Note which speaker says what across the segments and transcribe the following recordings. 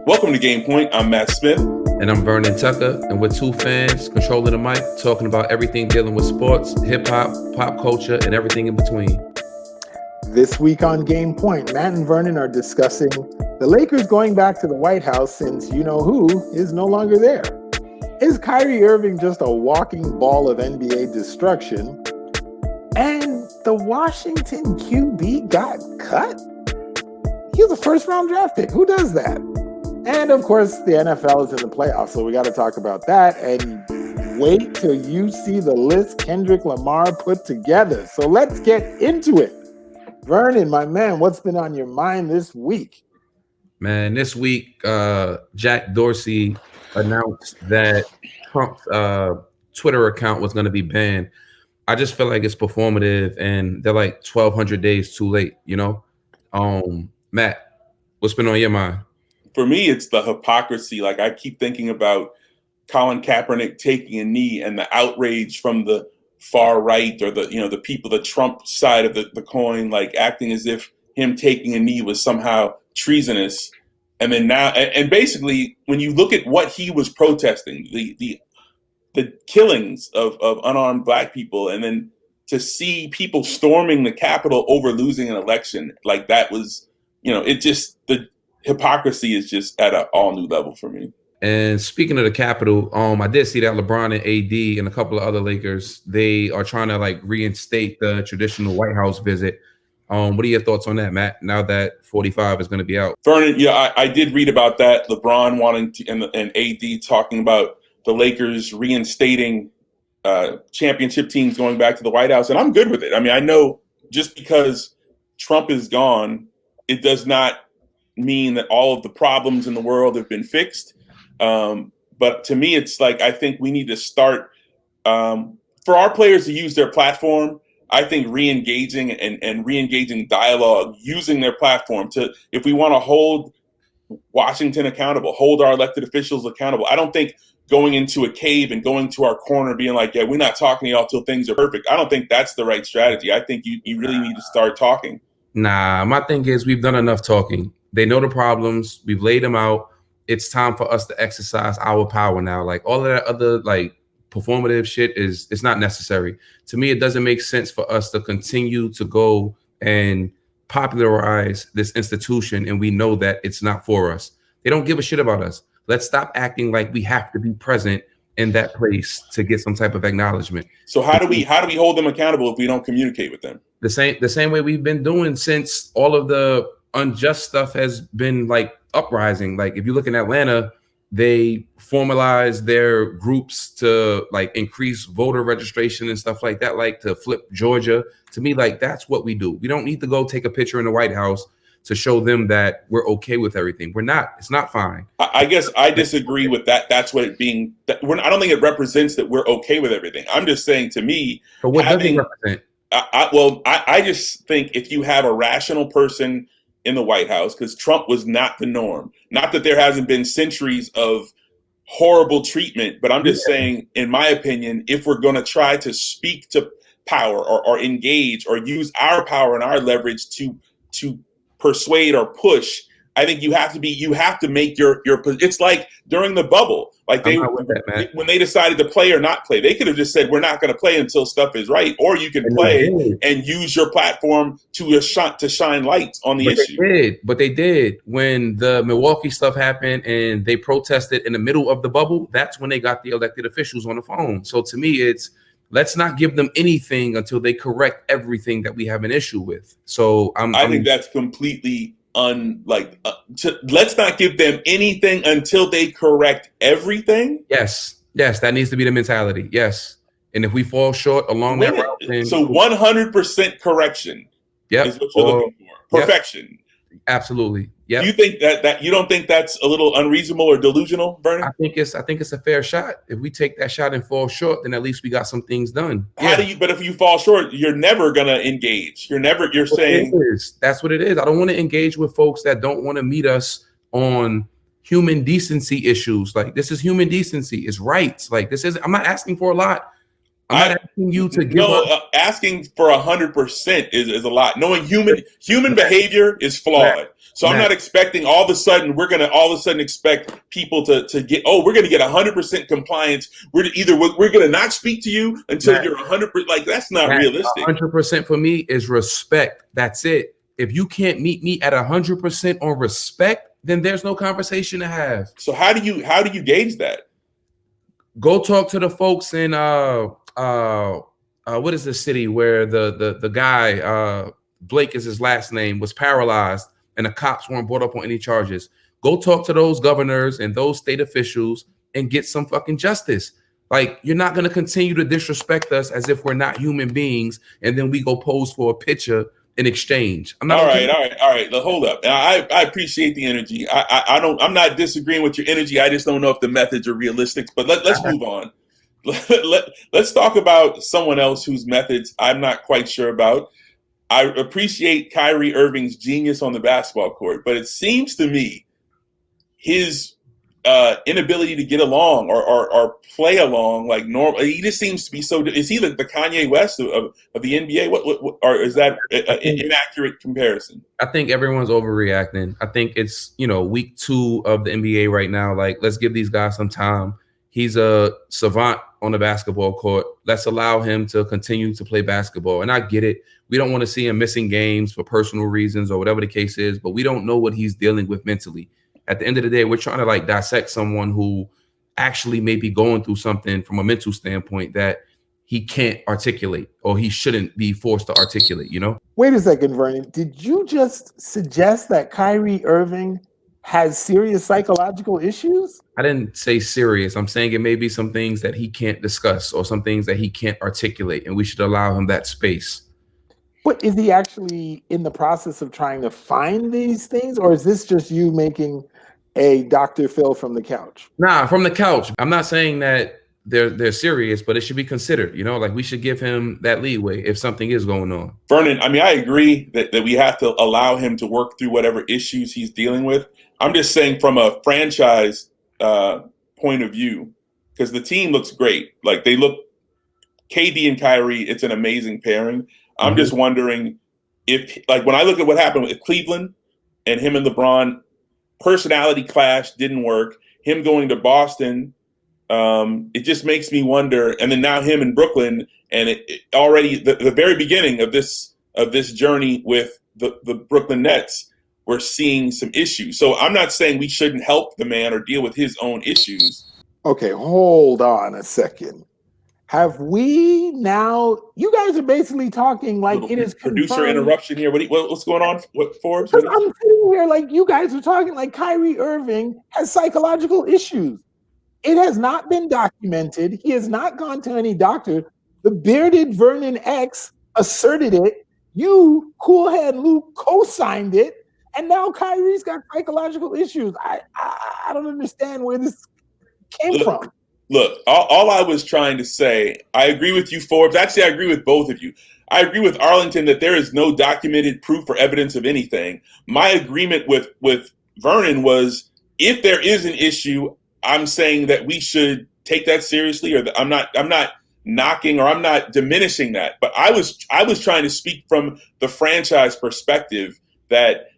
Speaker 1: Welcome to Game Point. I'm Matt Smith.
Speaker 2: And I'm Vernon Tucker, and we're two fans controlling the mic, talking about everything dealing with sports, hip-hop, pop culture, and everything in between.
Speaker 3: This week on Game Point, Matt and Vernon are discussing the Lakers going back to the White House since you-know-who is no longer there. Is Kyrie Irving just a walking ball of NBA destruction? And the Washington QB got cut? He was a first-round draft pick. Who does that? And of course, the NFL is in the playoffs, so we got to talk about that. And wait till you see the list Kendrick Lamar put together. So let's get into it. Vernon, my man, what's been on your mind this week?
Speaker 2: Man, this week, Jack Dorsey announced that Trump's Twitter account was going to be banned. I just feel like it's performative, and they're like 1,200 days too late, you know? Matt, what's been on your mind?
Speaker 1: For me, it's the hypocrisy. Like, I keep thinking about Colin Kaepernick taking a knee and the outrage from the far right, or the people, the Trump side of the coin, like acting as if him taking a knee was somehow treasonous. And then now, and basically, when you look at what he was protesting, the killings of unarmed Black people, and then to see people storming the Capitol over losing an election, like that was, the hypocrisy is just at an all new level for me.
Speaker 2: And speaking of the Capitol, I did see that LeBron and AD and a couple of other Lakers, they are trying to like reinstate the traditional White House visit. What are your thoughts on that, Matt, now that 45 is going to be out?
Speaker 1: Vernon, yeah, I did read about that. LeBron wanting to, and AD talking about the Lakers reinstating championship teams going back to the White House. And I'm good with it. I mean, I know just because Trump is gone, it does not mean that all of the problems in the world have been fixed. But to me, it's like, I think we need to start for our players to use their platform. I think re-engaging and re-engaging dialogue, using their platform to, if we want to hold Washington accountable, hold our elected officials accountable. I don't think going into a cave and going to our corner being like, yeah, we're not talking to y'all till things are perfect. I don't think that's the right strategy. I think you really need to start talking.
Speaker 2: Nah, my thing is we've done enough talking. They know the problems. We've laid them out. It's time for us to exercise our power now. Like all of that other like performative shit it's not necessary. To me, it doesn't make sense for us to continue to go and popularize this institution, and we know that it's not for us. They don't give a shit about us. Let's stop acting like we have to be present in that place to get some type of acknowledgement.
Speaker 1: So how do we hold them accountable if we don't communicate with them?
Speaker 2: The same way we've been doing since all of the unjust stuff has been like uprising. Like if you look in Atlanta, they formalized their groups to like increase voter registration and stuff like that, like to flip Georgia. To me, like that's what we do. We don't need to go take a picture in the White House to show them that we're okay with everything. We're not. It's not fine.
Speaker 1: I guess I disagree with that. That's what it being. I don't think it represents that we're okay with everything. I'm just saying, to me,
Speaker 2: but what does it represent?
Speaker 1: I just think if you have a rational person in the White House, because Trump was not the norm. Not that there hasn't been centuries of horrible treatment, but I'm just saying, in my opinion, if we're going to try to speak to power or engage or use our power and our leverage to persuade or push, I think you have to make your. It's like during the bubble, like when they decided to play or not play, they could have just said, we're not going to play until stuff is right, or you can play and use your platform to shine lights on the issue.
Speaker 2: But they did when the Milwaukee stuff happened and they protested in the middle of the bubble. That's when they got the elected officials on the phone. So to me, it's let's not give them anything until they correct everything that we have an issue with. So I
Speaker 1: think that's completely let's not give them anything until they correct everything.
Speaker 2: Yes, that needs to be the mentality. Yes, and if we fall short along that route, then
Speaker 1: 100% correction is what you're looking for. Perfection.
Speaker 2: Yep. Absolutely. Yeah.
Speaker 1: You think that you don't think that's a little unreasonable or delusional, Vernon?
Speaker 2: I think it's a fair shot. If we take that shot and fall short, then at least we got some things done.
Speaker 1: But if you fall short, you're never gonna engage. You're saying
Speaker 2: that's what it is. I don't want to engage with folks that don't want to meet us on human decency issues. Like this is human decency. It's rights. Like I'm not asking for a lot. I'm not asking you to give up.
Speaker 1: Asking for 100% is a lot. Knowing human behavior is flawed. So I'm not expecting all of a sudden we're gonna expect people to get we're gonna get 100% compliance. We're gonna not speak to you until you're 100%. Like that's not realistic.
Speaker 2: 100% for me is respect. That's it. If you can't meet me at 100% on respect, then there's no conversation to have.
Speaker 1: So how do you gauge that?
Speaker 2: Go talk to the folks in what is the city where the guy Blake is his last name was paralyzed and the cops weren't brought up on any charges. Go talk to those governors and those state officials and get some fucking justice. Like, you're not going to continue to disrespect us as if we're not human beings, and then we go pose for a picture in exchange. I'm not
Speaker 1: all right. Hold up. I appreciate the energy. I'm not disagreeing with your energy. I just don't know if the methods are realistic. But let's move on. Let's talk about someone else whose methods I'm not quite sure about. I appreciate Kyrie Irving's genius on the basketball court, but it seems to me his inability to get along or play along like normal. He just seems to be so. Is he the Kanye West of the NBA? What or is that an inaccurate comparison?
Speaker 2: I think everyone's overreacting. I think it's week 2 of the NBA right now. Like, let's give these guys some time. He's a savant on the basketball court. Let's allow him to continue to play basketball. And I get it. We don't want to see him missing games for personal reasons or whatever the case is, but we don't know what he's dealing with mentally. At the end of the day, we're trying to like dissect someone who actually may be going through something from a mental standpoint that he can't articulate or he shouldn't be forced to articulate,
Speaker 3: Wait a second, Vernon. Did you just suggest that Kyrie Irving has serious psychological issues?
Speaker 2: I didn't say serious. I'm saying it may be some things that he can't discuss or some things that he can't articulate, and we should allow him that space.
Speaker 3: But is he actually in the process of trying to find these things, or is this just you making a Dr. Phil from the couch?
Speaker 2: Nah, from the couch. I'm not saying that they're serious, but it should be considered. Like we should give him that leeway if something is going on.
Speaker 1: Vernon, I mean, I agree that we have to allow him to work through whatever issues he's dealing with. I'm just saying from a franchise point of view, because the team looks great. Like they look, KD and Kyrie, it's an amazing pairing. I'm just wondering if, like, when I look at what happened with Cleveland and him and LeBron, personality clash didn't work. Him going to Boston, it just makes me wonder. And then now him in Brooklyn, and it already the very beginning of this journey with the Brooklyn Nets, we're seeing some issues. So I'm not saying we shouldn't help the man or deal with his own issues.
Speaker 3: Okay, hold on a second. Have we now? You guys are basically talking like it is
Speaker 1: producer
Speaker 3: confirmed.
Speaker 1: Interruption here. What's going on? What, Forbes?
Speaker 3: I'm sitting here like you guys are talking like Kyrie Irving has psychological issues. It has not been documented. He has not gone to any doctor. The bearded Vernon X asserted it. You, Coolhead Luke, co-signed it, and now Kyrie's got psychological issues. I don't understand where this came from.
Speaker 1: Look, all I was trying to say, I agree with you, Forbes. Actually, I agree with both of you. I agree with Arlington that there is no documented proof or evidence of anything. My agreement with Vernon was, if there is an issue, I'm saying that we should take that seriously, or that I'm not knocking or I'm not diminishing that. But I was trying to speak from the franchise perspective that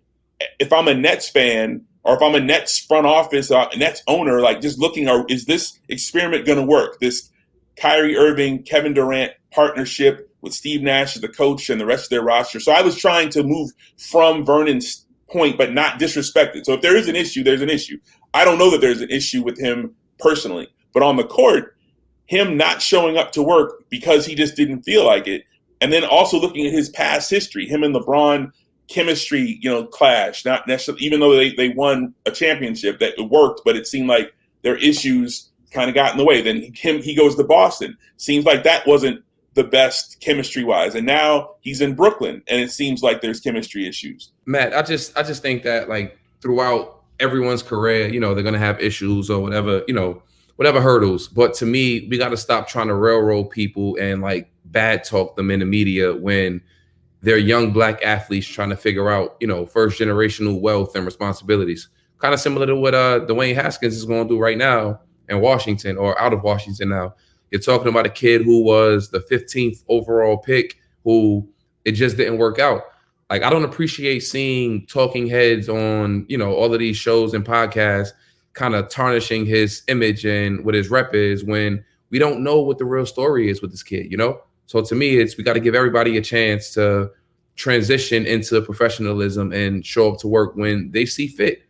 Speaker 1: if I'm a Nets fan, or if I'm a Nets front office, Nets owner, like just looking, is this experiment going to work? This Kyrie Irving, Kevin Durant partnership with Steve Nash as the coach and the rest of their roster. So I was trying to move from Vernon's point, but not disrespect it. So if there is an issue, there's an issue. I don't know that there's an issue with him personally, but on the court, him not showing up to work because he just didn't feel like it. And then also looking at his past history, him and LeBron chemistry, clash, not necessarily, even though they won a championship, that it worked, but it seemed like their issues kind of got in the way. Then he goes to Boston. Seems like that wasn't the best chemistry wise. And now he's in Brooklyn and it seems like there's chemistry issues.
Speaker 2: Matt, I just think that like throughout everyone's career, they're going to have issues or whatever, whatever hurdles. But to me, we got to stop trying to railroad people and like bad talk them in the media when they're young Black athletes trying to figure out, first generational wealth and responsibilities. Kind of similar to what Dwayne Haskins is going through right now in Washington, or out of Washington now. You're talking about a kid who was the 15th overall pick, who it just didn't work out. Like, I don't appreciate seeing talking heads on, all of these shows and podcasts kind of tarnishing his image and what his rep is when we don't know what the real story is with this kid, So to me, we got to give everybody a chance to transition into professionalism and show up to work when they see fit.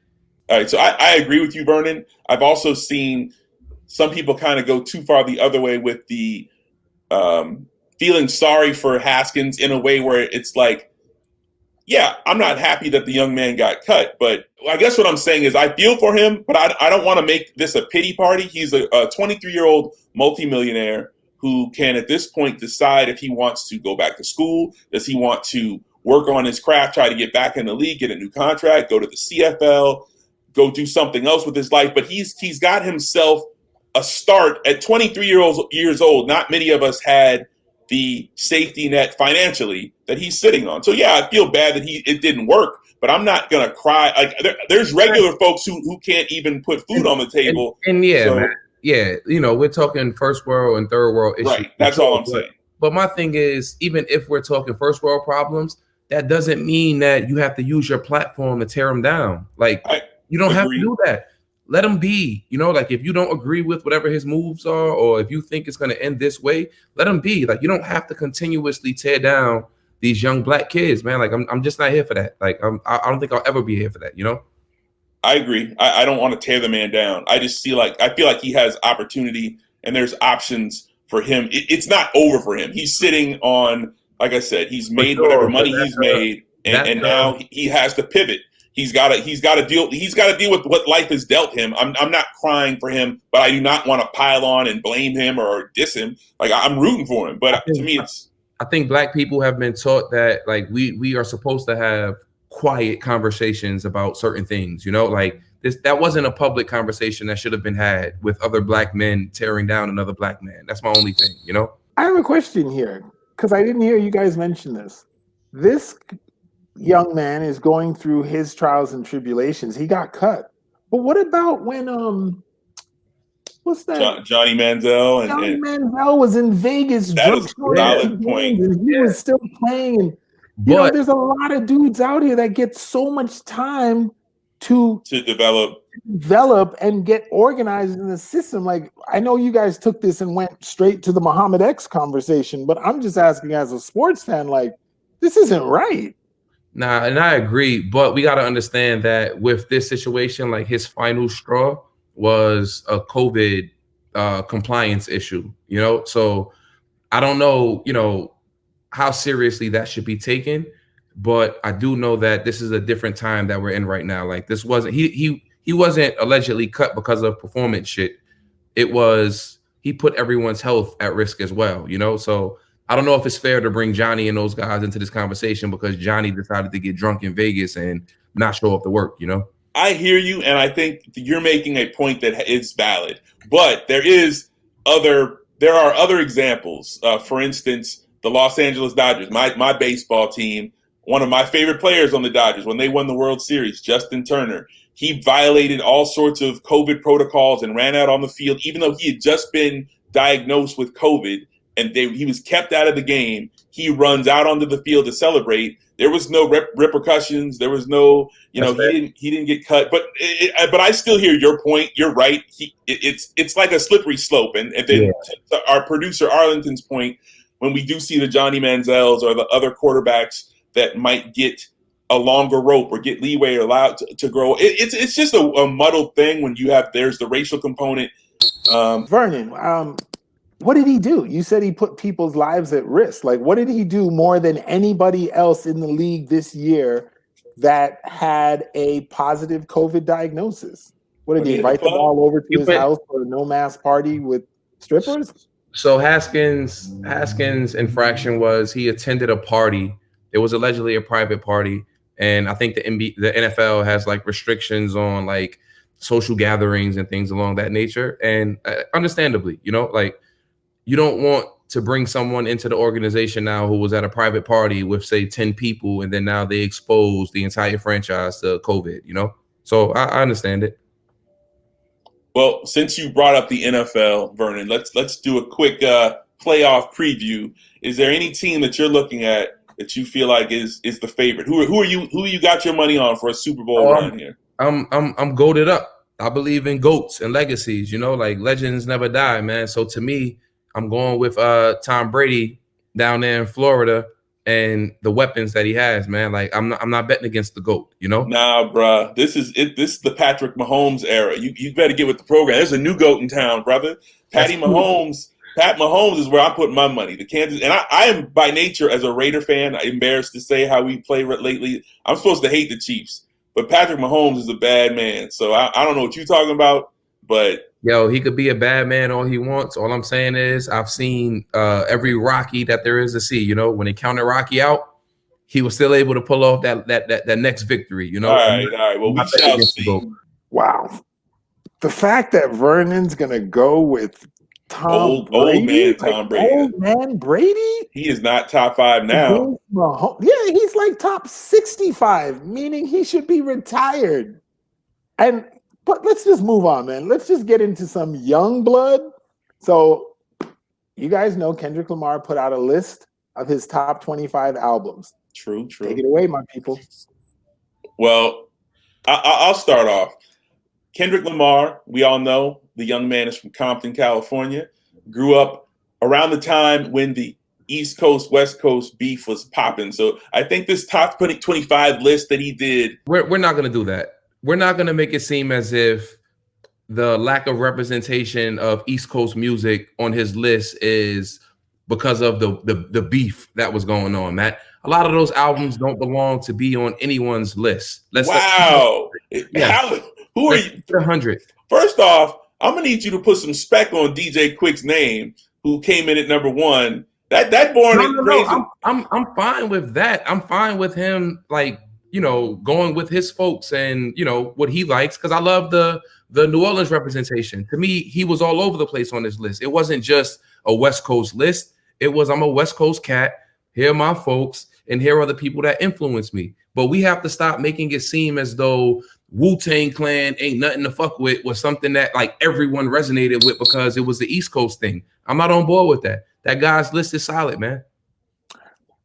Speaker 1: All right, so I agree with you, Vernon. I've also seen some people kind of go too far the other way with the feeling sorry for Haskins in a way where it's like, yeah, I'm not happy that the young man got cut, but I guess what I'm saying is I feel for him, but I don't want to make this a pity party. He's a 23-year-old multimillionaire who can at this point decide if he wants to go back to school. Does he want to work on his craft, try to get back in the league, get a new contract, go to the CFL, go do something else with his life? But he's got himself a start at 23 years old. Not many of us had the safety net financially that he's sitting on. So yeah, I feel bad that it didn't work, but I'm not gonna cry. Like there's regular folks who can't even put food on the table.
Speaker 2: And yeah, so, man. Yeah, we're talking first world and third world issues.
Speaker 1: Right, that's all I'm saying.
Speaker 2: But my thing is, even if we're talking first world problems, that doesn't mean that you have to use your platform to tear them down. Like, you don't have to do that. Let him be, like if you don't agree with whatever his moves are, or if you think it's going to end this way, let him be. Like, you don't have to continuously tear down these young black kids, man. Like, I'm just not here for that. Like, I don't think I'll ever be here for that,
Speaker 1: I agree. I don't want to tear the man down. I feel like he has opportunity and there's options for him. It's not over for him. He's sitting on, like I said, he's made whatever money he's made, and now he has to pivot. He's got to deal with what life has dealt him. I'm not crying for him, but I do not want to pile on and blame him or diss him. Like, I'm rooting for him, but to me,
Speaker 2: I think black people have been taught that like we are supposed to have quiet conversations about certain things. Like that wasn't a public conversation that should have been had with other black men tearing down another black man. That's my only thing.
Speaker 3: I have a question here because I didn't hear you guys mention this. This young man is going through his trials and tribulations. He got cut. But what about when what's that?
Speaker 1: Johnny Manziel
Speaker 3: Johnny Manziel was in Vegas.
Speaker 1: That is a valid point.
Speaker 3: And he was still playing. And there's a lot of dudes out here that get so much time to develop and get organized in the system. Like, I know you guys took this and went straight to the Muhammad X conversation, but I'm just asking as a sports fan, like, this isn't right.
Speaker 2: Nah, and I agree, but we got to understand that with this situation, like his final straw was a COVID compliance issue, So I don't know, how seriously that should be taken, but I do know that this is a different time that we're in right now. Like, this wasn't he wasn't allegedly cut because of performance shit. It was he put everyone's health at risk as well, So I don't know if it's fair to bring Johnny and those guys into this conversation because Johnny decided to get drunk in Vegas and not show up to work,
Speaker 1: I hear you, and I think you're making a point that is valid. But there are other examples. For instance, the Los Angeles Dodgers, my baseball team, one of my favorite players on the Dodgers, when they won the World Series, Justin Turner, he violated all sorts of COVID protocols and ran out on the field, even though he had just been diagnosed with COVID. And he was kept out of the game. He runs out onto the field to celebrate. There was no repercussions. There was no, he didn't get cut. But I still hear your point. You're right. It's like a slippery slope. And then to our producer Arlington's point, when we do see the Johnny Manziels or the other quarterbacks that might get a longer rope or get leeway or allowed to grow, it's just a muddled thing when there's the racial component.
Speaker 3: Vernon, what did he do? You said he put people's lives at risk. Like, what did he do more than anybody else in the league this year that had a positive COVID diagnosis? What did he invite them all over to his house for a no mask party with strippers?
Speaker 2: So Haskins' infraction was he attended a party. It was allegedly a private party, and I think the NFL has like restrictions on like social gatherings and things along that nature. And understandably, like, you don't want to bring someone into the organization now who was at a private party with, say, 10 people, and then now they expose the entire franchise to COVID, So I understand it.
Speaker 1: Well, since you brought up the NFL, Vernon, let's do a quick playoff preview. Is there any team that you're looking at that you feel like is the favorite? Who you got your money on for a Super Bowl run here?
Speaker 2: I'm goated up. I believe in goats and legacies. You know, like legends never die, man. So to me, I'm going with Tom Brady down there in Florida and the weapons that he has, man. Like I'm not betting against the GOAT, you know?
Speaker 1: Nah, bruh. This is it. This is the Patrick Mahomes era. You better get with the program. There's a new GOAT in town, brother. Pat Mahomes is where I put my money. The Kansas, and I am by nature as a Raider fan. I'm embarrassed to say how we play lately. I'm supposed to hate the Chiefs, but Patrick Mahomes is a bad man. So I don't know what you're talking about, but
Speaker 2: yo, he could be a bad man all he wants. All I'm saying is I've seen every Rocky that there is to see. You know, when they counted Rocky out, he was still able to pull off that next victory. You know,
Speaker 1: all right. Well, we shall see.
Speaker 3: Wow, the fact that Vernon's gonna go with Tom Brady, old man Brady.
Speaker 1: He is not top 5 now.
Speaker 3: Yeah, he's like top 65, meaning he should be retired. But let's just move on, man. Let's just get into some Youngblood. So you guys know Kendrick Lamar put out a list of his top 25 albums.
Speaker 1: True.
Speaker 3: Take it away, my people.
Speaker 1: Well, I'll start off. Kendrick Lamar, we all know the young man is from Compton, California. Grew up around the time when the East Coast, West Coast beef was popping. So I think this top 25 list that he did.
Speaker 2: We're not going to do that. We're not going to make it seem as if the lack of representation of East Coast music on his list is because of the beef that was going on, Matt. A lot of those albums don't belong to be on anyone's list.
Speaker 1: Who are you?
Speaker 2: 100.
Speaker 1: First off, I'm gonna need you to put some spec on DJ Quick's name, who came in at number 1. That born crazy.
Speaker 2: I'm fine with that. I'm fine with him, like, you know, going with his folks and, you know, what he likes, because I love the New Orleans representation. To me, he was all over the place on this list. It wasn't just a West Coast list. It was, I'm a West Coast cat. Here are my folks, and here are the people that influence me. But we have to stop making it seem as though Wu-Tang Clan ain't nothing to fuck with was something that like everyone resonated with because it was the East Coast thing. I'm not on board with that. That guy's list is solid, man.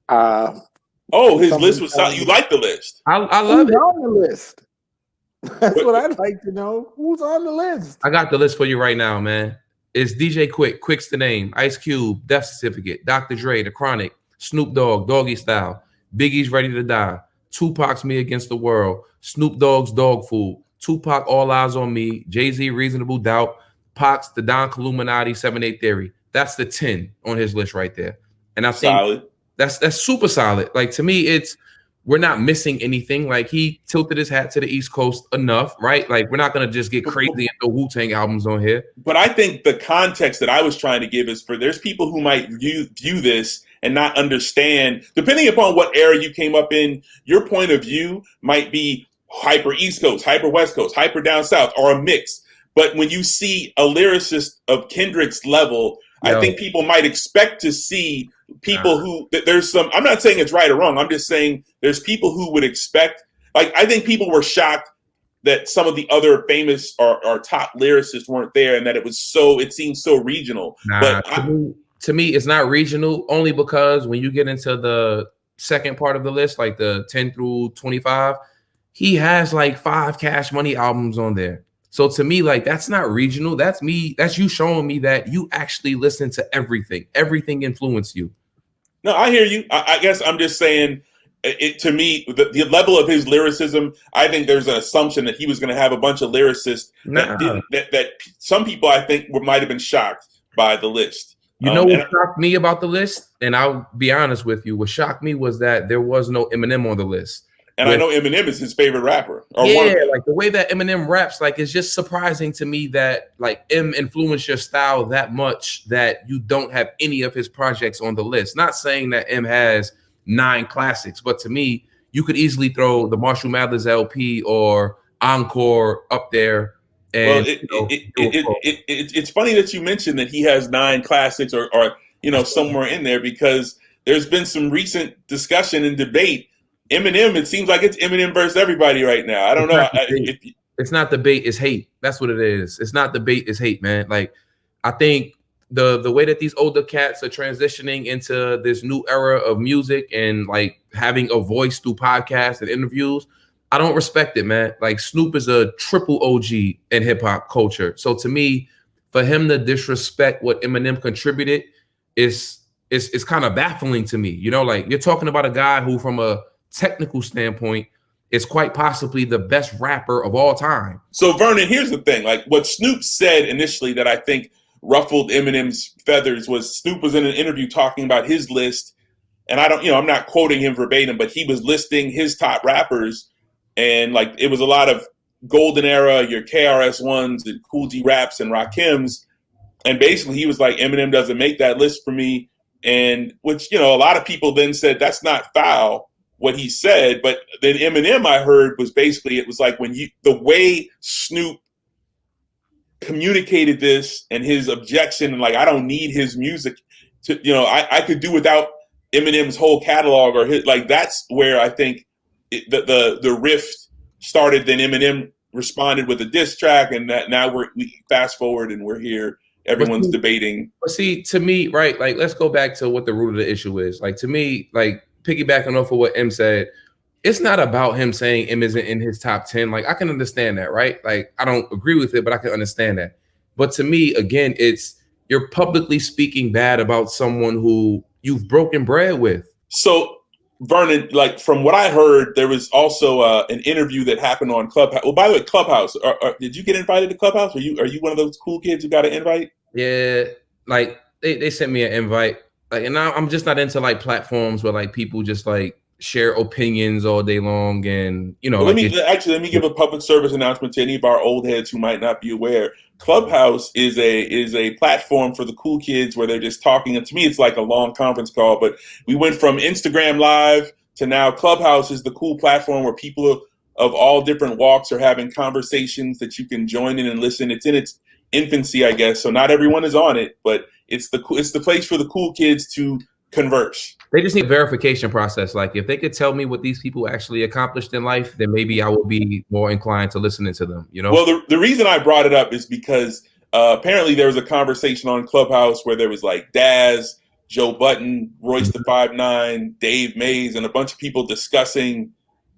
Speaker 1: His list was solid. You like the list?
Speaker 2: I love it.
Speaker 3: On the list? That's what I'd like to know. Who's on the list?
Speaker 2: I got the list for you right now, man. It's DJ Quick, Quick's the name, Ice Cube, Death Certificate, Dr. Dre, The Chronic, Snoop Dogg, Doggy Style, Biggie's Ready to Die, Tupac's Me Against the World, Snoop Dogg's Dog Food, Tupac All Eyes on Me, Jay-Z Reasonable Doubt, Pac's The Don Illuminati 7-8 Theory. That's the 10 on his list right there. And I think
Speaker 1: solid.
Speaker 2: That's super solid. Like, to me, we're not missing anything. Like, he tilted his hat to the East Coast enough, right? Like, we're not gonna just get crazy into Wu-Tang albums on here.
Speaker 1: But I think the context that I was trying to give is there's people who might view this and not understand, depending upon what era you came up in, your point of view might be hyper East Coast, hyper West Coast, hyper down South, or a mix. But when you see a lyricist of Kendrick's level, I think people might expect to see people who there's some, I'm not saying it's right or wrong. I'm just saying there's people who would expect, like, I think people were shocked that some of the other famous or top lyricists weren't there and that it seemed so regional.
Speaker 2: But to me, it's not regional only because when you get into the second part of the list, like the 10 through 25, he has like 5 Cash Money albums on there. So to me, like, that's not regional. That's me. That's you showing me that you actually listen to everything. Everything influenced you.
Speaker 1: No, I hear you. I guess I'm just saying, to me, the level of his lyricism, I think there's an assumption that he was going to have a bunch of lyricists that some people, I think, might have been shocked by the list.
Speaker 2: You know what shocked me about the list? And I'll be honest with you. What shocked me was that there was no Eminem on the list.
Speaker 1: And I know Eminem is his favorite rapper.
Speaker 2: Like the way that Eminem raps, like, it's just surprising to me that like M influenced your style that much that you don't have any of his projects on the list. Not saying that M has 9 classics, but to me, you could easily throw the Marshall Mathers LP or Encore up there. And
Speaker 1: it's funny that you mentioned that he has 9 classics or somewhere in there, because there's been some recent discussion and debate. Eminem, it seems like it's Eminem versus everybody right now. I don't know.
Speaker 2: It's not debate, it's hate. That's what it is. It's not debate, it's hate, man. Like, I think the way that these older cats are transitioning into this new era of music and like having a voice through podcasts and interviews, I don't respect it, man. Like, Snoop is a triple OG in hip hop culture. So to me, for him to disrespect what Eminem contributed is kind of baffling to me. You know, like, you're talking about a guy who, from a technical standpoint, is quite possibly the best rapper of all time.
Speaker 1: So Vernon, here's the thing. Like, what Snoop said initially that I think ruffled Eminem's feathers was Snoop was in an interview talking about his list. And I'm not quoting him verbatim, but he was listing his top rappers. And like, it was a lot of golden era, your KRS-Ones and Cool G Raps and Rakims. And basically he was like, Eminem doesn't make that list for me. And which, a lot of people then said that's not foul, what he said. But then Eminem, I heard, was basically, it was like the way Snoop communicated this and his objection, and like, I don't need his music to, I could do without Eminem's whole catalog, or his, like, that's where I think the rift started. Then Eminem responded with a diss track, and that now we fast forward and we're here. Everyone's debating.
Speaker 2: But see, to me, right, like, let's go back to what the root of the issue is. Like, to me, like, piggybacking off of what M said, it's not about him saying M isn't in his top 10. Like, I can understand that, right? Like, I don't agree with it, but I can understand that. But to me, again, it's you're publicly speaking bad about someone who you've broken bread with.
Speaker 1: So, Vernon, like, from what I heard, there was also an interview that happened on Clubhouse. Well, by the way, Clubhouse, did you get invited to Clubhouse? Are you one of those cool kids who got an invite?
Speaker 2: Yeah, like, they sent me an invite. Like, and now I'm just not into like platforms where like people just like share opinions all day long, and
Speaker 1: well, let me give a public service announcement to any of our old heads who might not be aware. Clubhouse is a platform for the cool kids where they're just talking, and to me it's like a long conference call, but we went from Instagram Live to now Clubhouse is the cool platform where people of all different walks are having conversations that you can join in and listen. It's in its infancy, I guess, so not everyone is on it, but it's the place for the cool kids to converse.
Speaker 2: They just need a verification process. Like, if they could tell me what these people actually accomplished in life, then maybe I would be more inclined to listening to them,
Speaker 1: Well, the reason I brought it up is because apparently there was a conversation on Clubhouse where there was like Daz, Joe Budden, Royce the 5'9", Dave Mays, and a bunch of people discussing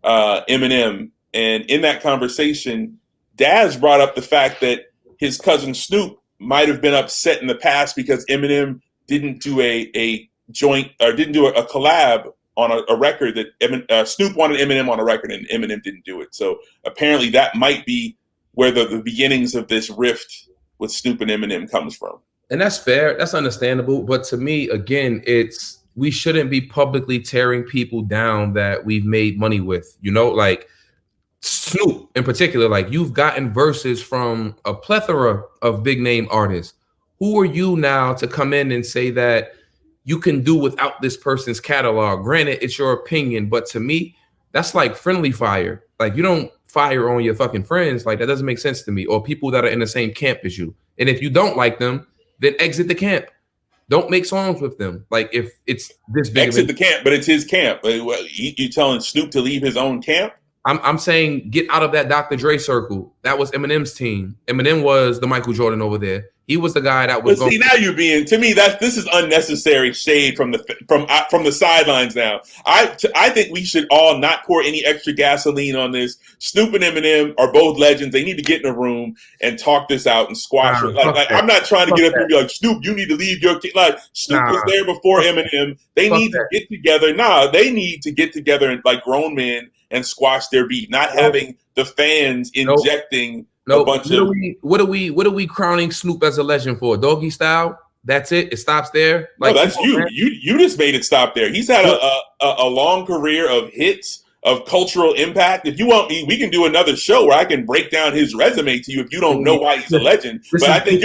Speaker 1: Eminem. And in that conversation, Daz brought up the fact that his cousin Snoop might have been upset in the past because Eminem didn't do a joint, or didn't do a collab on a record that Snoop wanted Eminem on a record, and Eminem didn't do it. So apparently that might be where the beginnings of this rift with Snoop and Eminem comes from.
Speaker 2: And that's fair. That's understandable. But to me, again, we shouldn't be publicly tearing people down that we've made money with, like Snoop in particular. Like, you've gotten verses from a plethora of big name artists. Who are you now to come in and say that you can do without this person's catalog? Granted, it's your opinion, but to me, that's like friendly fire. Like, you don't fire on your fucking friends. Like, that doesn't make sense to me. Or people that are in the same camp as you. And if you don't like them, then exit the camp. Don't make songs with them. Like, if it's this big,
Speaker 1: exit the camp, but it's his camp. You telling Snoop to leave his own camp?
Speaker 2: I'm saying get out of that Dr. Dre circle. That was Eminem's team. Eminem was the Michael Jordan over there. He was the guy that was.
Speaker 1: But see, now you're being, to me, this is unnecessary shade from the sidelines. Now, I think we should all not pour any extra gasoline on this. Snoop and Eminem are both legends. They need to get in a room and talk this out and squash it. Like, I'm not trying to get up here and be like, Snoop, you need to leave your kid. Like, Snoop was there before Eminem. They need to get together. They need to get together and, like, grown men and squash their beat. Not having the fans injecting.
Speaker 2: No, what are we crowning Snoop as a legend for? Doggy Style? That's it? It stops there?
Speaker 1: Like, no, that's you. You just made it stop there. He's had a long career of hits, of cultural impact. If you want me, we can do another show where I can break down his resume to you if you don't know why he's a legend. But I think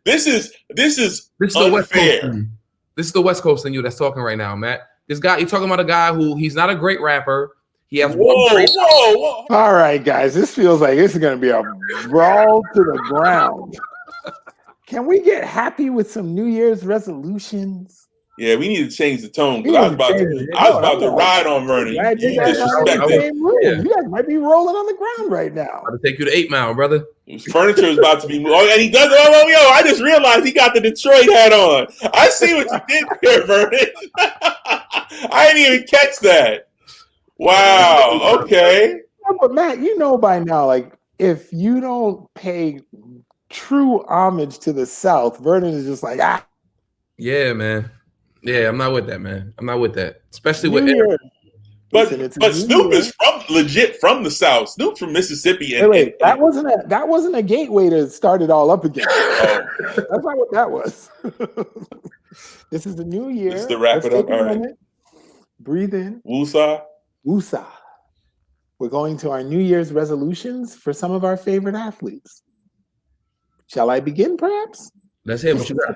Speaker 1: this is unfair.
Speaker 2: This is the West Coast in you that's talking right now, Matt. This guy, you're talking about a guy who, he's not a great rapper. He has
Speaker 3: whoa. All right, guys. This feels like this is going to be a brawl to the ground. Can we get happy with some New Year's resolutions?
Speaker 1: Yeah, we need to change the tone
Speaker 3: We
Speaker 1: because I
Speaker 3: need
Speaker 1: was
Speaker 3: to
Speaker 1: about
Speaker 3: change
Speaker 1: to,
Speaker 3: it.
Speaker 1: I was
Speaker 3: No,
Speaker 1: about to
Speaker 3: I'm
Speaker 1: ride on Vernon.
Speaker 3: glad you
Speaker 1: You
Speaker 3: guys are in the
Speaker 1: disrespected.
Speaker 3: same room.
Speaker 2: Yeah.
Speaker 3: You guys might be rolling on the ground right now.
Speaker 2: I'll take you to 8 Mile, brother.
Speaker 1: Furniture is about to be moved. Oh, and he does. Oh, I just realized he got the Detroit hat on. I see what you did there, Vernon. I didn't even catch that. Wow. Okay.
Speaker 3: Yeah, but Matt, you know by now, like if you don't pay true homage to the South, Vernon is just like
Speaker 2: Yeah, man. Yeah, I'm not with that, man. I'm not with that, especially
Speaker 3: New
Speaker 2: with
Speaker 3: Year.
Speaker 1: But
Speaker 3: Listen, it's a
Speaker 1: but
Speaker 3: new
Speaker 1: Snoop
Speaker 3: year.
Speaker 1: is legit from the South. Snoop's from Mississippi. And,
Speaker 3: Wait,
Speaker 1: and-
Speaker 3: that wasn't a gateway to start it all up again.
Speaker 1: oh,
Speaker 3: That's not what that was. This is the new year.
Speaker 1: Just to wrap it up,
Speaker 3: Take a
Speaker 1: all right.
Speaker 3: moment, breathe in.
Speaker 1: Woosah.
Speaker 3: Woosah. We're going to our New Year's resolutions for some of our favorite athletes. Shall I begin, perhaps?
Speaker 2: Let's hear what you got.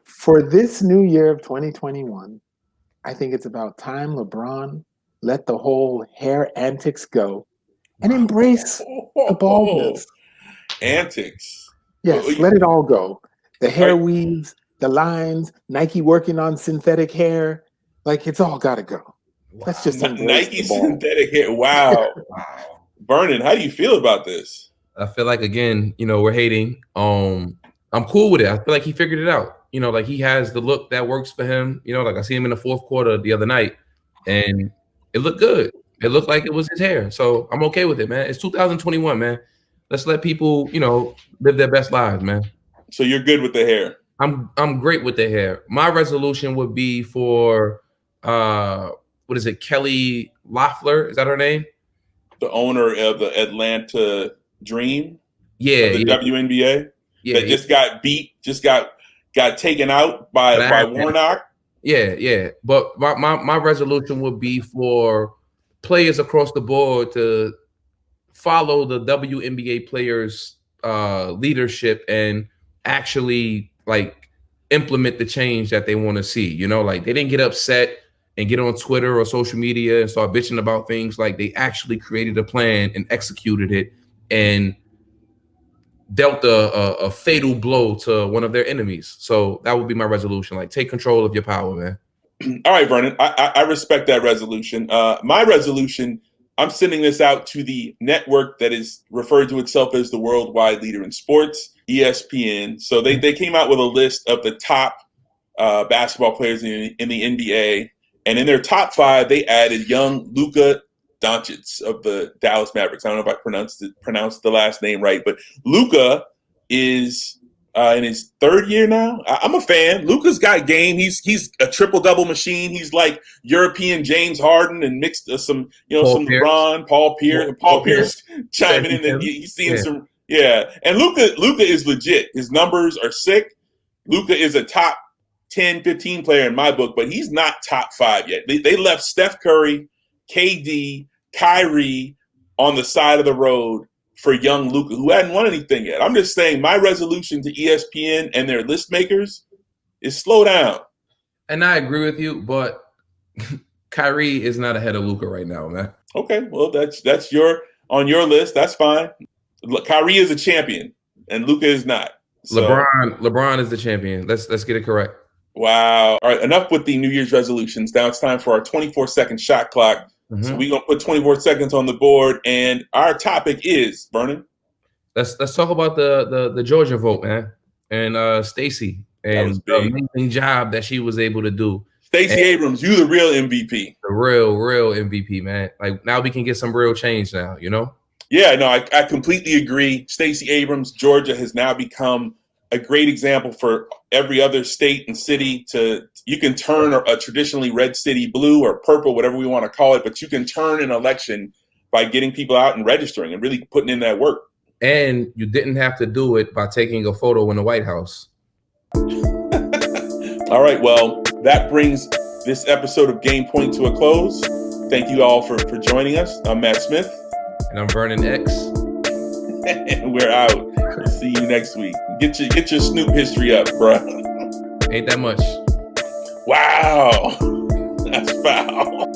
Speaker 3: For this new year of 2021, I think it's about time LeBron let the whole hair antics go and embrace the baldness.
Speaker 1: Antics.
Speaker 3: Yes, let it all go. The hair weaves, the lines, Nike working on synthetic hair. Like, it's all got to go. Let's just embrace
Speaker 1: Nike
Speaker 3: the ball.
Speaker 1: synthetic hair. Wow. Vernon, how do you feel about this?
Speaker 2: I feel like, again, we're hating. I'm cool with it. I feel like he figured it out. Like he has the look that works for him. Like I see him in the fourth quarter the other night, and it looked good. It looked like it was his hair. So I'm okay with it, man. It's 2021, man. Let's let people, live their best lives, man.
Speaker 1: So you're good with the hair?
Speaker 2: I'm great with the hair. My resolution would be for what is it, Kelly Loeffler? Is that her name?
Speaker 1: The owner of the Atlanta Dream?
Speaker 2: Yeah.
Speaker 1: Of the WNBA?
Speaker 2: Yeah.
Speaker 1: That just got beat, just got taken out by Warnock?
Speaker 2: Yeah. But my resolution would be for players across the board to follow the WNBA players' leadership and actually like implement the change that they want to see. Like they didn't get upset and get on Twitter or social media and start bitching about things. Like they actually created a plan and executed it and dealt a fatal blow to one of their enemies. So that would be my resolution. Like, take control of your power, man.
Speaker 1: All right, Vernon, I respect that resolution. My resolution, I'm sending this out to the network that is referred to itself as the worldwide leader in sports, ESPN. So they came out with a list of the top basketball players in the NBA. And in their top 5, they added young Luka Doncic of the Dallas Mavericks. I don't know if I pronounced the last name right, but Luka is in his 3rd year now. I'm a fan. Luka's got game. He's a triple-double machine. He's like European James Harden and mixed some some
Speaker 2: Pierce.
Speaker 1: LeBron, Paul Pierce chiming in. And he's seeing some. Yeah, and Luka is legit. His numbers are sick. Luka is a top 10, 15 player in my book, but he's not top 5 yet. They left Steph Curry, KD, Kyrie on the side of the road for young Luka, who hadn't won anything yet. I'm just saying my resolution to ESPN and their list makers is slow down.
Speaker 2: And I agree with you, but Kyrie is not ahead of Luka right now, man.
Speaker 1: Okay, well, that's on your list. That's fine. Kyrie is a champion, and Luka is not. So,
Speaker 2: LeBron is the champion. Let's get it correct.
Speaker 1: Wow. All right, enough with the New Year's resolutions. Now it's time for our 24-second shot clock.
Speaker 2: Mm-hmm.
Speaker 1: So we're going to put 24 seconds on the board, and our topic is, Vernon?
Speaker 2: Let's talk about the Georgia vote, man, and Stacey and the amazing job that she was able to do.
Speaker 1: Stacey Abrams, you the real MVP.
Speaker 2: The real MVP, man. Like, now we can get some real change now,
Speaker 1: Yeah, no, I completely agree. Stacey Abrams, Georgia has now become a great example for every other state and city you can turn a traditionally red city blue or purple, whatever we want to call it, but you can turn an election by getting people out and registering and really putting in that work.
Speaker 2: And you didn't have to do it by taking a photo in the White House.
Speaker 1: All right, well, that brings this episode of Game Point to a close. Thank you all for joining us. I'm Matt Smith.
Speaker 2: And I'm Vernon X.
Speaker 1: And we're out. We'll see you next week. Get your Snoop history up, bro.
Speaker 2: Ain't that much.
Speaker 1: Wow. That's foul.